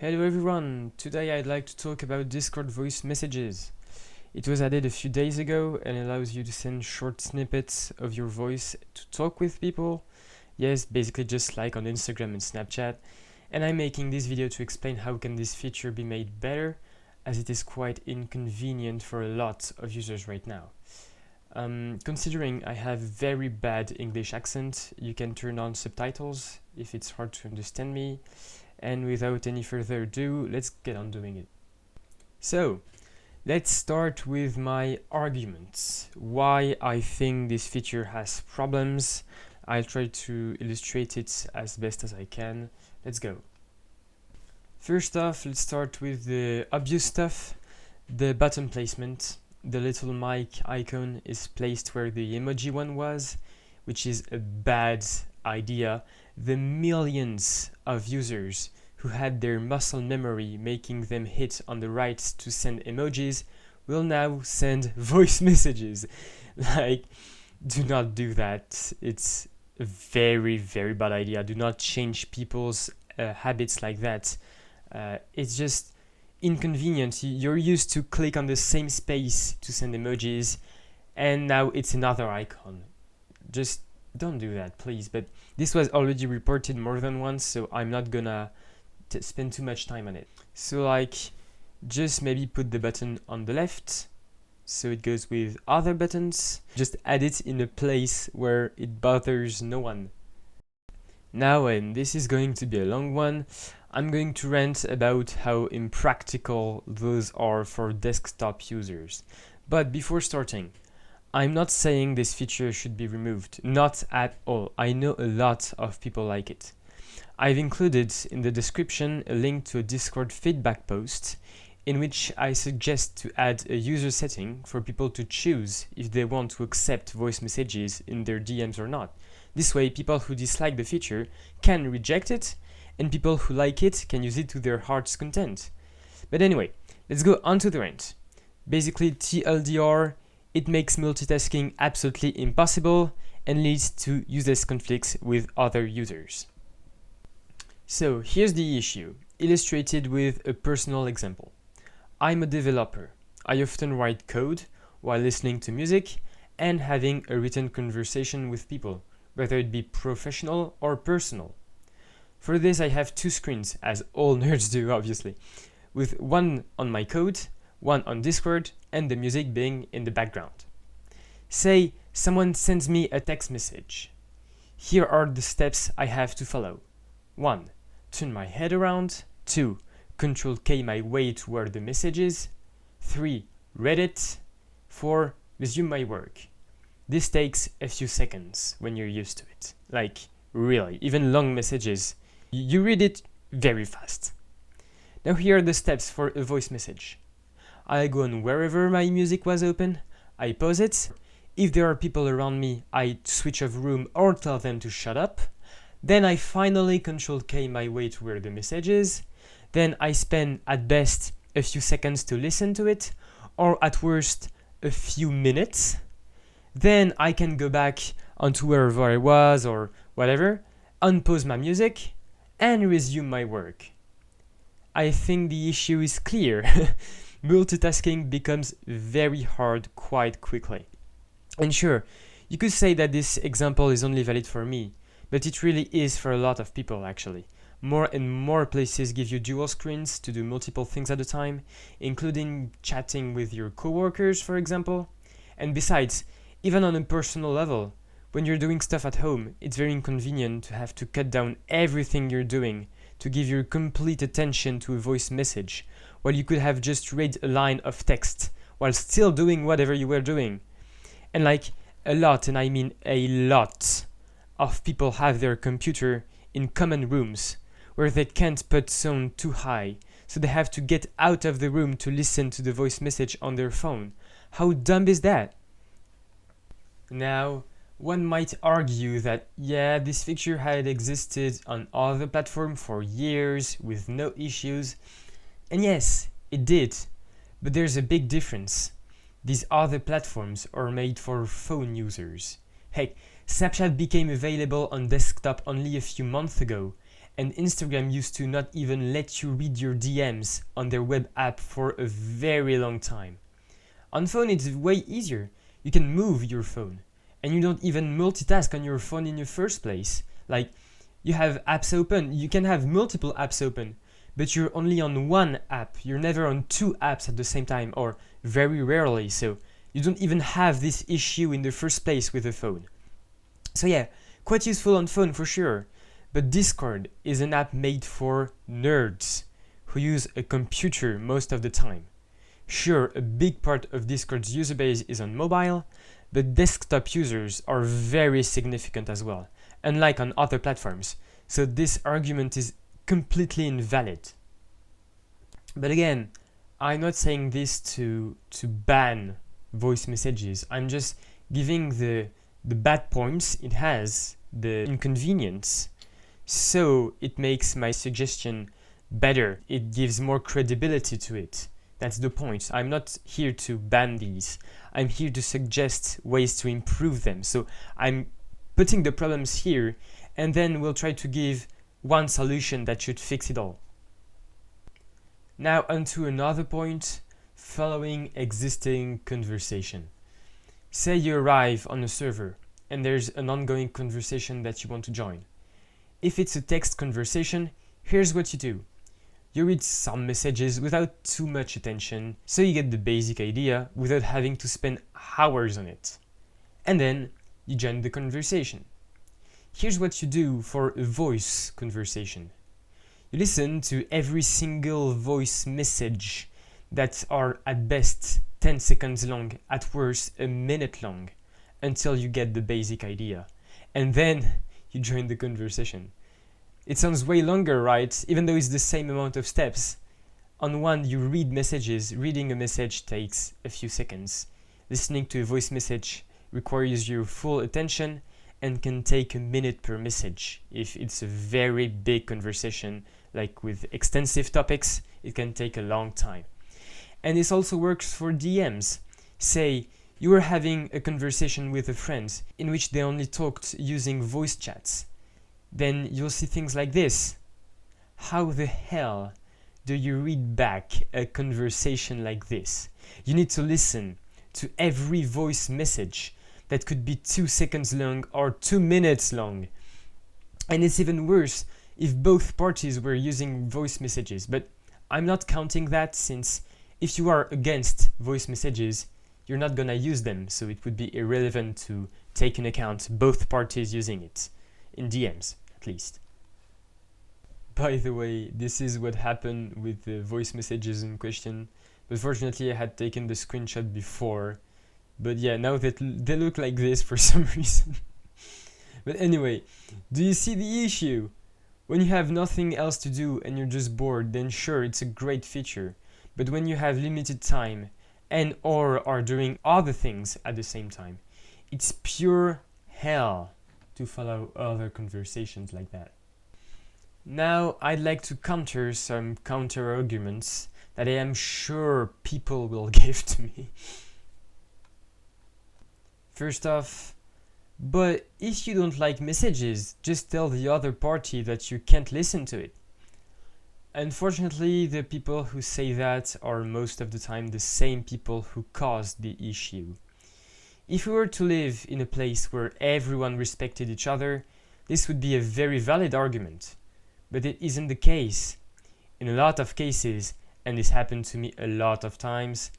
Hello everyone! Today I'd like to talk about Discord voice messages. It was added a few days ago and allows you to send short snippets of your voice to talk with people. Yes, basically just like on Instagram and Snapchat. And I'm making this video to explain how can this feature be made better, as it is quite inconvenient for a lot of users right now. Considering I have very bad English accent, you can turn on subtitles if it's hard to understand me. And without any further ado, let's get on doing it. So, let's start with my arguments. Why I think this feature has problems. I'll try to illustrate it as best as I can. Let's go. First off, let's start with the obvious stuff. The button placement. The little mic icon is placed where the emoji one was, which is a bad idea. The millions of users who had their muscle memory making them hit on the right to send emojis will now send voice messages. Like, do not do that. It's a very, very bad idea. Do not change people's habits like that. It's just inconvenient. You're used to click on the same space to send emojis, and now it's another icon. Just don't do that, please. But this was already reported more than once, so I'm not gonna spend too much time on it. So like, just maybe put the button on the left so it goes with other buttons. Just add it in a place where it bothers no one. Now, and this is going to be a long one, I'm going to rant about how impractical those are for desktop users. But before starting, I'm not saying this feature should be removed, not at all. I know a lot of people like it. I've included in the description a link to a Discord feedback post in which I suggest to add a user setting for people to choose if they want to accept voice messages in their DMs or not. This way, people who dislike the feature can reject it, and people who like it can use it to their heart's content. But anyway, let's go on to the rant. Basically, TLDR, it makes multitasking absolutely impossible and leads to useless conflicts with other users. So here's the issue, illustrated with a personal example. I'm a developer. I often write code while listening to music and having a written conversation with people, whether it be professional or personal. For this I have two screens, as all nerds do obviously, with one on my code, one on Discord, and the music being in the background. Say someone sends me a text message. Here are the steps I have to follow. 1. Turn my head around. 2. Control K my way to where the message is. 3. Read it. 4. Resume my work. This takes a few seconds when you're used to it. Like, really, even long messages, you read it very fast. Now here are the steps for a voice message. I go on wherever my music was open, I pause it. If there are people around me, I switch off room or tell them to shut up. Then I finally Control K my way to where the message is. Then I spend at best a few seconds to listen to it, or at worst a few minutes. Then I can go back onto wherever I was or whatever, unpause my music, and resume my work. I think the issue is clear. Multitasking becomes very hard quite quickly. And sure, you could say that this example is only valid for me, but it really is for a lot of people actually. More and more places give you dual screens to do multiple things at a time, including chatting with your coworkers, for example. And besides, even on a personal level, when you're doing stuff at home, it's very inconvenient to have to cut down everything you're doing to give your complete attention to a voice message, while you could have just read a line of text while still doing whatever you were doing. And like a lot, and I mean a lot, of people have their computer in common rooms where they can't put sound too high, so they have to get out of the room to listen to the voice message on their phone. How dumb is that? Now, one might argue that, yeah, this feature had existed on other platforms for years with no issues. And yes, it did. But there's a big difference. These other platforms are made for phone users. Heck, Snapchat became available on desktop only a few months ago, and Instagram used to not even let you read your DMs on their web app for a very long time. On phone it's way easier. You can move your phone, and you don't even multitask on your phone in the first place. Like, you have apps open, you can have multiple apps open, but you're only on one app. You're never on two apps at the same time, or very rarely, so you don't even have this issue in the first place with the phone. So yeah, quite useful on phone for sure, but Discord is an app made for nerds who use a computer most of the time. Sure, a big part of Discord's user base is on mobile, but desktop users are very significant as well, unlike on other platforms, so this argument is completely invalid. But again, I'm not saying this to ban voice messages. I'm just giving the bad points it has, the inconvenience, so it makes my suggestion better. It gives more credibility to it. That's the point. I'm not here to ban these. I'm here to suggest ways to improve them. So I'm putting the problems here, and then we'll try to give one solution that should fix it all. Now onto another point, following existing conversation. Say you arrive on a server and there's an ongoing conversation that you want to join. If it's a text conversation, here's what you do. You read some messages without too much attention, so you get the basic idea without having to spend hours on it. And then you join the conversation. Here's what you do for a voice conversation. You listen to every single voice message that are at best 10 seconds long, at worst a minute long, until you get the basic idea. And then you join the conversation. It sounds way longer, right? Even though it's the same amount of steps. On one, you read messages. Reading a message takes a few seconds. Listening to a voice message requires your full attention and can take a minute per message. If it's a very big conversation, like with extensive topics, it can take a long time. And this also works for DMs. Say, you were having a conversation with a friend in which they only talked using voice chats. Then you'll see things like this. How the hell do you read back a conversation like this? You need to listen to every voice message that could be 2 seconds long or 2 minutes long. And it's even worse if both parties were using voice messages. But I'm not counting that, since if you are against voice messages, you're not gonna use them, so it would be irrelevant to take into account both parties using it, in DMs at least. By the way, this is what happened with the voice messages in question, but fortunately I had taken the screenshot before. But yeah, now that they look like this for some reason. But anyway, do you see the issue? When you have nothing else to do and you're just bored, then sure, it's a great feature. But when you have limited time and or are doing other things at the same time, it's pure hell to follow other conversations like that. Now I'd like to counter some counter arguments that I am sure people will give to me. First off, but if you don't like messages, just tell the other party that you can't listen to it. Unfortunately, the people who say that are most of the time the same people who caused the issue. If we were to live in a place where everyone respected each other, this would be a very valid argument. But it isn't the case. In a lot of cases, and this happened to me a lot of times,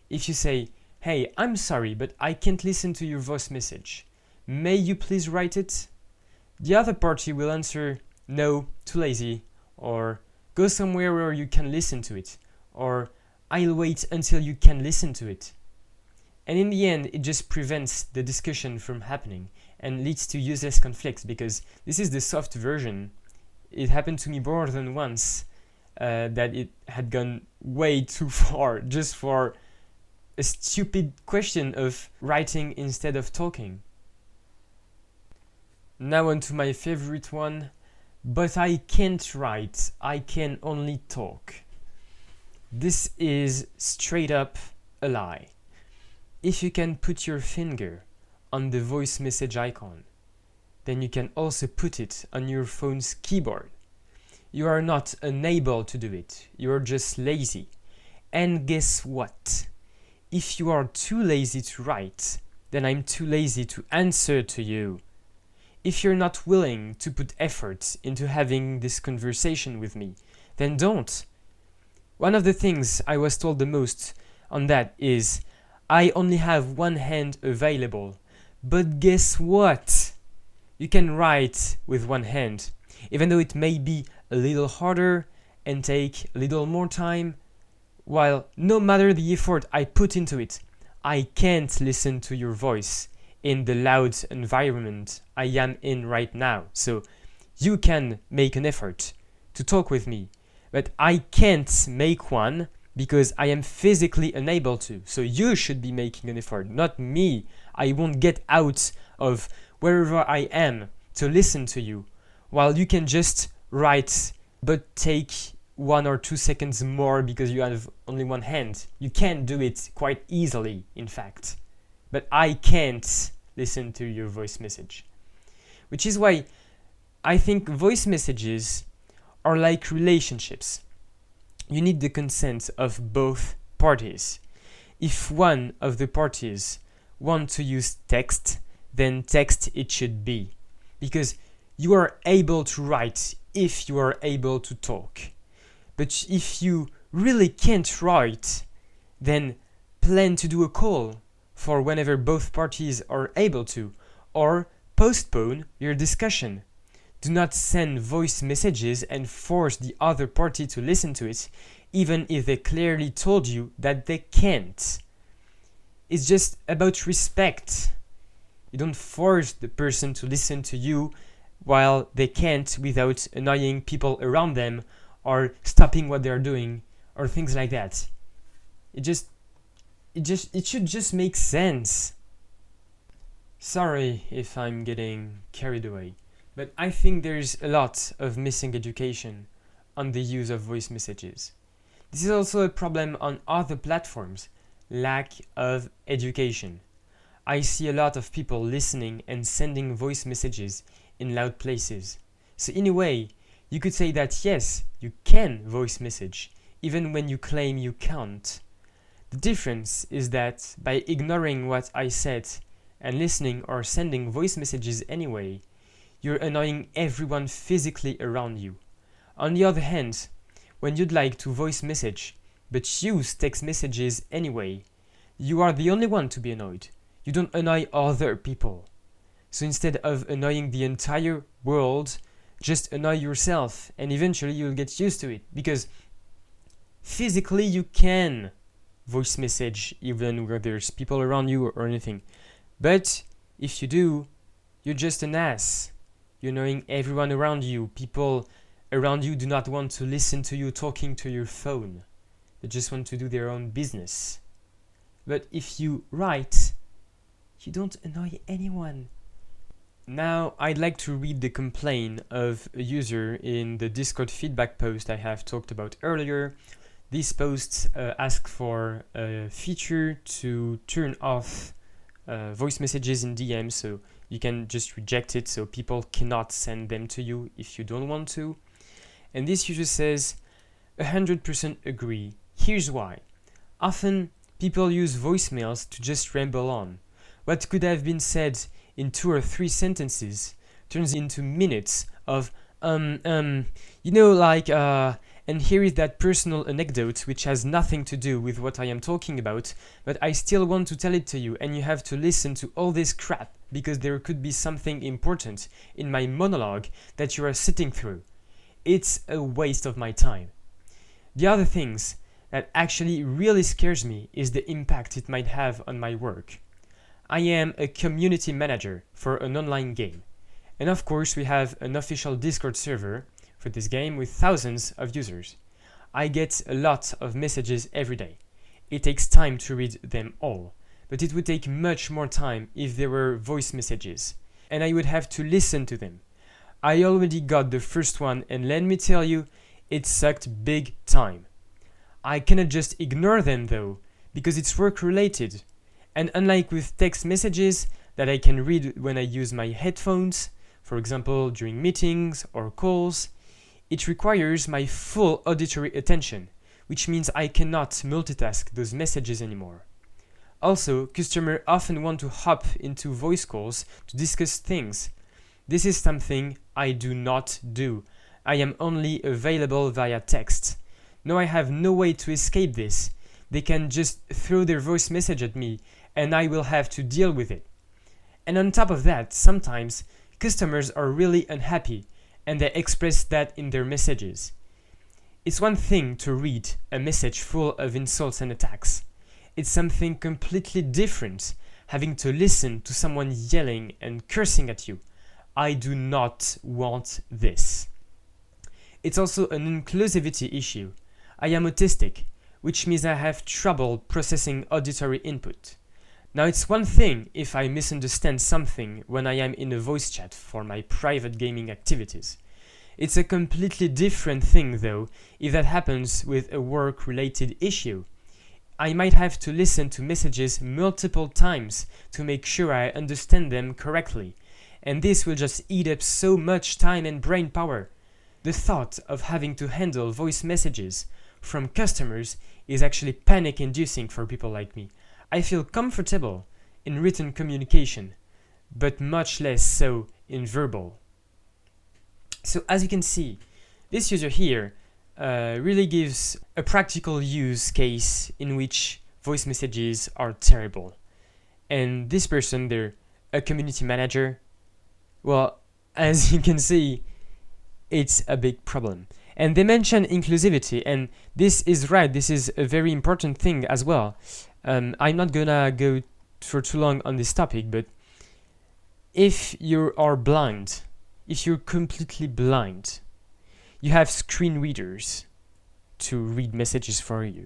if you say, "Hey, I'm sorry, but I can't listen to your voice message. May you please write it?" The other party will answer, "No, too lazy," or "Go somewhere where you can listen to it," or "I'll wait until you can listen to it." And in the end, it just prevents the discussion from happening and leads to useless conflicts, because this is the soft version. It happened to me more than once that it had gone way too far just for a stupid question of writing instead of talking. Now on to my favorite one. But I can't write, I can only talk. This is straight up a lie. If you can put your finger on the voice message icon, then you can also put it on your phone's keyboard. You are not unable to do it. You are just lazy. And guess what? If you are too lazy to write, then I'm too lazy to answer to you. If you're not willing to put effort into having this conversation with me, then don't. One of the things I was told the most on that is, I only have one hand available. But guess what? You can write with one hand, even though it may be a little harder and take a little more time, while no matter the effort I put into it, I can't listen to your voice in the loud environment I am in right now. So you can make an effort to talk with me, but I can't make one because I am physically unable to. So you should be making an effort, not me. I won't get out of wherever I am to listen to you, while you can just write but take 1 or 2 seconds more because you have only one hand. You can do it quite easily, in fact. But I can't listen to your voice message. Which is why I think voice messages are like relationships. You need the consent of both parties. If one of the parties want to use text, then text it should be. Because you are able to write if you are able to talk. But if you really can't write, then plan to do a call for whenever both parties are able to, or postpone your discussion. Do not send voice messages and force the other party to listen to it, even if they clearly told you that they can't. It's just about respect. You don't force the person to listen to you while they can't without annoying people around them or stopping what they're doing or things like that. It should just make sense. Sorry if I'm getting carried away, but I think there's a lot of missing education on the use of voice messages. This is also a problem on other platforms, lack of education. I see a lot of people listening and sending voice messages in loud places. So in a way, you could say that yes, you can voice message, even when you claim you can't. The difference is that by ignoring what I said and listening or sending voice messages anyway, you're annoying everyone physically around you. On the other hand, when you'd like to voice message, but use text messages anyway, you are the only one to be annoyed. You don't annoy other people. So instead of annoying the entire world, just annoy yourself and eventually you'll get used to it, because physically you can voice message even where there's people around you or anything. But if you do, you're just an ass. You're annoying everyone around you. People around you do not want to listen to you talking to your phone. They just want to do their own business. But if you write, you don't annoy anyone. Now, I'd like to read the complaint of a user in the Discord feedback post I have talked about earlier. This post asks for a feature to turn off voice messages in DM, so you can just reject it so people cannot send them to you if you don't want to. And this user says, 100% agree. Here's why. Often, people use voicemails to just ramble on. What could have been said in 2 or 3 sentences turns into minutes of and here is that personal anecdote which has nothing to do with what I am talking about, but I still want to tell it to you, and you have to listen to all this crap because there could be something important in my monologue that you are sitting through. It's a waste of my time. The other things that actually really scares me is the impact it might have on my work. I am a community manager for an online game. And of course, we have an official Discord server for this game with thousands of users. I get a lot of messages every day. It takes time to read them all, but it would take much more time if there were voice messages, and I would have to listen to them. I already got the first one, and let me tell you, it sucked big time. I cannot just ignore them though, because it's work related. And unlike with text messages that I can read when I use my headphones, for example during meetings or calls, It requires my full auditory attention, which means I cannot multitask those messages anymore. Also, customers often want to hop into voice calls to discuss things. This is something I do not do. I am only available via text. Now I have no way to escape this. They can just throw their voice message at me and I will have to deal with it. And on top of that, sometimes customers are really unhappy and they express that in their messages. It's one thing to read a message full of insults and attacks. It's something completely different having to listen to someone yelling and cursing at you. I do not want this. It's also an inclusivity issue. I am autistic, which means I have trouble processing auditory input. Now it's one thing if I misunderstand something when I am in a voice chat for my private gaming activities. It's a completely different thing though if that happens with a work-related issue. I might have to listen to messages multiple times to make sure I understand them correctly, and this will just eat up so much time and brain power. The thought of having to handle voice messages from customers is actually panic-inducing for people like me. I feel comfortable in written communication, but much less so in verbal. So as you can see, this user here really gives a practical use case in which voice messages are terrible. And this person, they're a community manager. Well, as you can see, it's a big problem. And they mention inclusivity, and this is right, this is a very important thing as well. I'm not gonna go for too long on this topic, but if you are blind, if you're completely blind, you have screen readers to read messages for you.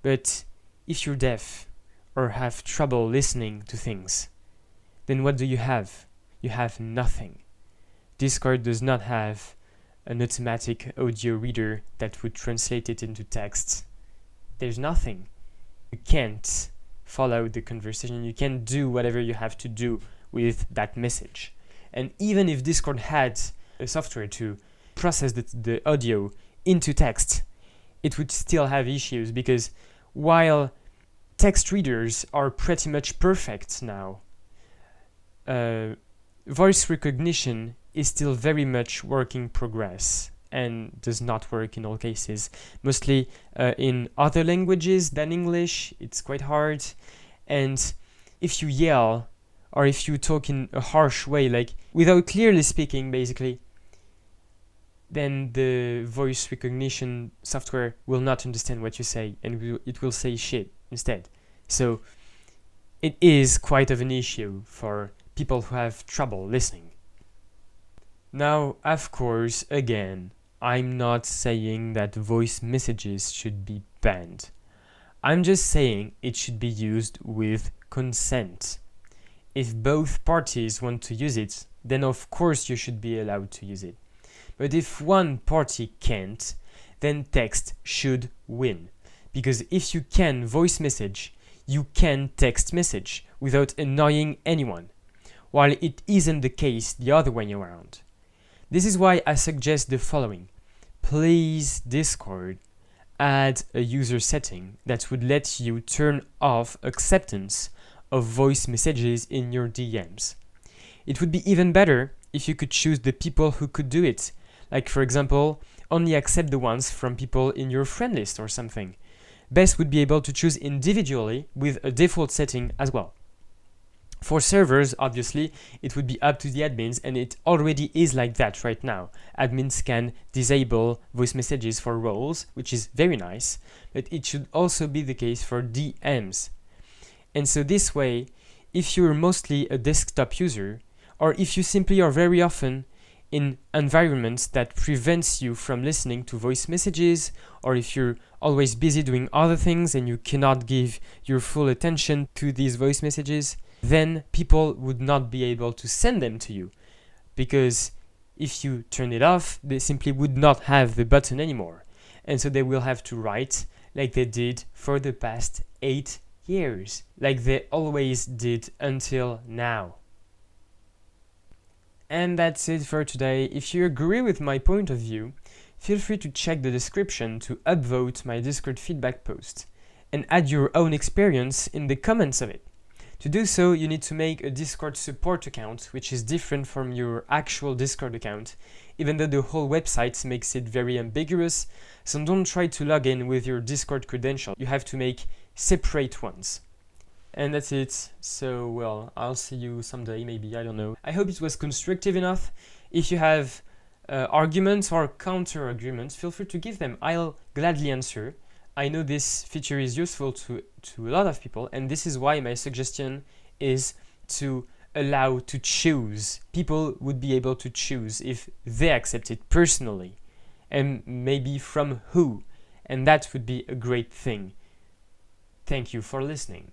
But if you're deaf or have trouble listening to things, then what do you have? You have nothing. Discord does not have an automatic audio reader that would translate it into text. There's nothing. You can't follow the conversation. You can't do whatever you have to do with that message. And even if Discord had a software to process the audio into text, it would still have issues because while text readers are pretty much perfect now, voice recognition is still very much work in progress and does not work in all cases. Mostly in other languages than English, it's quite hard. And if you yell or if you talk in a harsh way, like without clearly speaking basically, then the voice recognition software will not understand what you say and it will say shit instead. So it is quite of an issue for people who have trouble listening. Now, of course, again, I'm not saying that voice messages should be banned. I'm just saying it should be used with consent. If both parties want to use it, then of course you should be allowed to use it. But if one party can't, then text should win. Because if you can voice message, you can text message without annoying anyone, while it isn't the case the other way around. This is why I suggest the following. Please, Discord, add a user setting that would let you turn off acceptance of voice messages in your DMs. It would be even better if you could choose the people who could do it. Like, for example, only accept the ones from people in your friend list or something. Best would be able to choose individually with a default setting as well. For servers, obviously, it would be up to the admins, and it already is like that right now. Admins can disable voice messages for roles, which is very nice, but it should also be the case for DMs. And so this way, if you're mostly a desktop user, or if you simply are very often in environments that prevents you from listening to voice messages, or if you're always busy doing other things and you cannot give your full attention to these voice messages, then people would not be able to send them to you. Because if you turn it off, they simply would not have the button anymore. And so they will have to write like they did for the past 8 years, like they always did until now. And that's it for today. If you agree with my point of view, feel free to check the description to upvote my Discord feedback post and add your own experience in the comments of it. To do so, you need to make a Discord support account, which is different from your actual Discord account, even though the whole website makes it very ambiguous, so don't try to log in with your Discord credential. You have to make separate ones. And that's it. So, well, I'll see you someday, maybe, I don't know. I hope it was constructive enough. If you have arguments or counter arguments, feel free to give them. I'll gladly answer. I know this feature is useful to a lot of people, and this is why my suggestion is to allow to choose. People would be able to choose if they accept it personally, and maybe from who, and that would be a great thing. Thank you for listening.